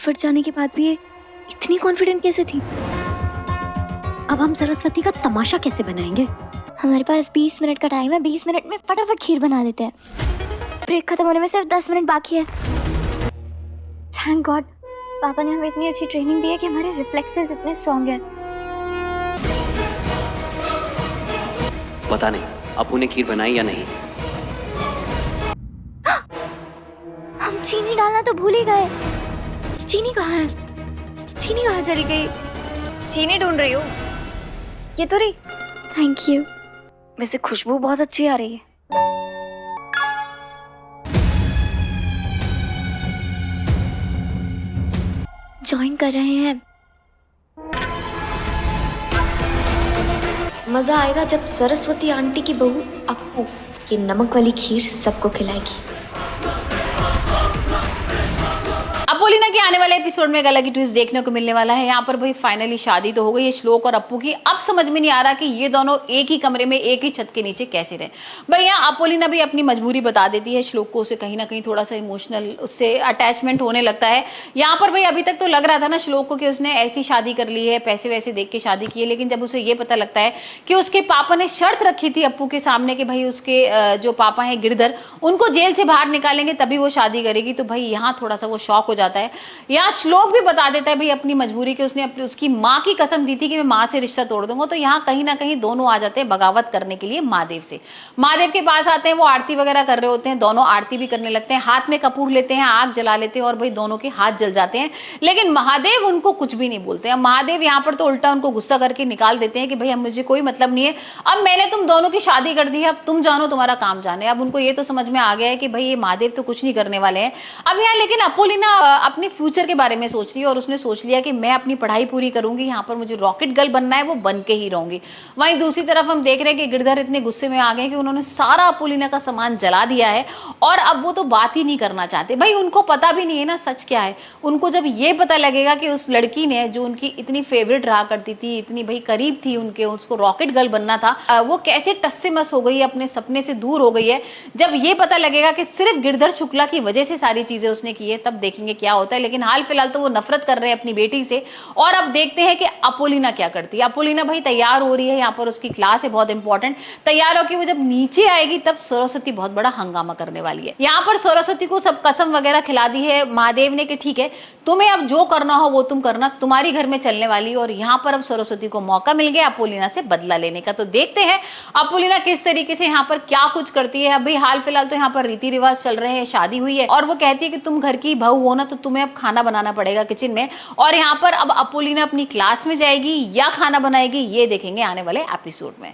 फट जाने के बाद भी ये इतनी कॉन्फिडेंट कैसे थी? अब हम सरस्वती का तमाशा कैसे बनाएंगे? हमारे पास 20 मिनट का टाइम है, 20 मिनट में फटाफट खीर बना लेते हैं। ब्रेक खत्म होने में सिर्फ 10 मिनट बाकी है। थैंक गॉड, पापा ने हमें इतनी अच्छी ट्रेनिंग दी है कि हमारे रिफ्लेक्सेस इतने स्ट्रॉन्ग हैं। पता नहीं अपू ने खीर बनाई या नहीं। हम चीनी डालना तो भूल ही गए। चीनी कहाँ है? चीनी कहाँ चली गई? चीनी ढूंढ रही हो? ये तो रही। Thank you. वैसे खुशबू बहुत अच्छी आ रही है। ज्वाइन कर रहे हैं। मजा आएगा जब सरस्वती आंटी की बहू अप्पू ये नमक वाली खीर सबको खिलाएगी। अपोलिना के आने वाले एपिसोड में एक अलग ही ट्विस्ट देखने को मिलने वाला है। यहाँ पर भाई फाइनली शादी तो हो गई है श्लोक और अप्पू की। अब समझ में नहीं आ रहा कि ये दोनों एक ही कमरे में एक ही छत के नीचे कैसे रहे। भाई यहाँ अपोलिना भी अपनी मजबूरी बता देती है श्लोक को, उसे कहीं ना कहीं थोड़ा सा इमोशनल उससे अटैचमेंट होने लगता है। यहाँ पर भाई अभी तक तो लग रहा था ना श्लोक को कि उसने ऐसी शादी कर ली है, पैसे वैसे देख के शादी की है, लेकिन जब उसे ये पता लगता है कि उसके पापा ने शर्त रखी थी अप्पू के सामने कि भाई उसके जो पापा हैं गिरधर, उनको जेल से बाहर निकालेंगे तभी वो शादी करेगी, तो भाई यहाँ थोड़ा सा वो शॉक हो जाता है। यहाँ श्लोक भी बता देता है भाई अपनी मजबूरी कि उसने अपनी उसकी माँ की कसम दी थी कि मैं माँ से रिश्ता तोड़ दूंगा। तो यहाँ कहीं ना कहीं दोनों आ जाते हैं बगावत करने के लिए महादेव से। महादेव के पास आते हैं, वो आरती वगैरह कर रहे होते हैं, दोनों आरती भी करने लगते हैं, हाथ में कपूर लेते हैं, आग जला लेते हैं और भाई दोनों के हाथ जल जाते हैं। लेकिन महादेव उनको कुछ भी नहीं बोलते हैं। महादेव यहाँ पर तो उल्टा उनको गुस्सा करके निकाल देते हैं कि भाई अब मुझे कोई मतलब नहीं है, अब मैंने तुम दोनों की शादी कर दी है, अब तुम जानो तुम्हारा काम जाने। अब उनको ये तो समझ में आ गया है कि भाई ये महादेव तो कुछ नहीं करने वाले हैं। अब यहाँ लेकिन अपोलिना अपने फ्यूचर के बारे में सोच रही है और उसने सोच लिया कि मैं अपनी पढ़ाई पूरी करूंगी, यहाँ पर मुझे रॉकेट गर्ल बनना है, वो बन के ही रहूंगी। वहीं दूसरी तरफ हम देख रहे हैं कि गिरधर इतने गुस्से में आ गए कि उन्होंने सारा अपोलिना का सामान जला दिया है और अब वो तो बात ही नहीं करना चाहते। भाई उनको पता भी नहीं है ना सच क्या है। उनको जब ये पता लगेगा कि उस लड़की ने जो उनकी इतनी फेवरेट रहा करती थी, इतनी भाई करीब थी उनके, उसको रॉकेट गर्ल बनना था, वो कैसे टस से मस हो गई है, अपने सपने से दूर हो गई है। जब ये पता लगेगा कि सिर्फ गिरधर शुक्ला की वजह से सारी चीजें उसने की है, तब देखेंगे क्या होता है। लेकिन हाल फिलहाल तो वो नफरत कर रहे हैं अपनी बेटी से। और अब देखते हैं कि अपोलिना क्या करती है। अपोलिना भाई तैयार हो रही है, यहाँ पर उसकी क्लास है बहुत इंपॉर्टेंट। तैयार होकर वो जब नीचे आएगी तब सरस्वती बहुत बड़ा हंगामा करने वाली है। यहाँ पर सरस्वती को सब कसम वगैरह खिला दी है महादेव ने कि ठीक है तुम्हें अब जो करना हो वो तुम करना, तुम्हारी घर में चलने वाली। और यहाँ पर अब सरस्वती को मौका मिल गया अपोलिना से बदला लेने का। तो देखते हैं अपोलिना किस तरीके से यहाँ पर क्या कुछ करती है। अभी हाल फिलहाल तो यहाँ पर रीति रिवाज चल रहे हैं, शादी हुई है और वो कहती है कि तुम घर की बहू हो ना, तो तुम्हें अब खाना बनाना पड़ेगा किचन में। और यहाँ पर अब अपोलिना अपनी क्लास में जाएगी या खाना बनाएगी, ये देखेंगे आने वाले एपिसोड में।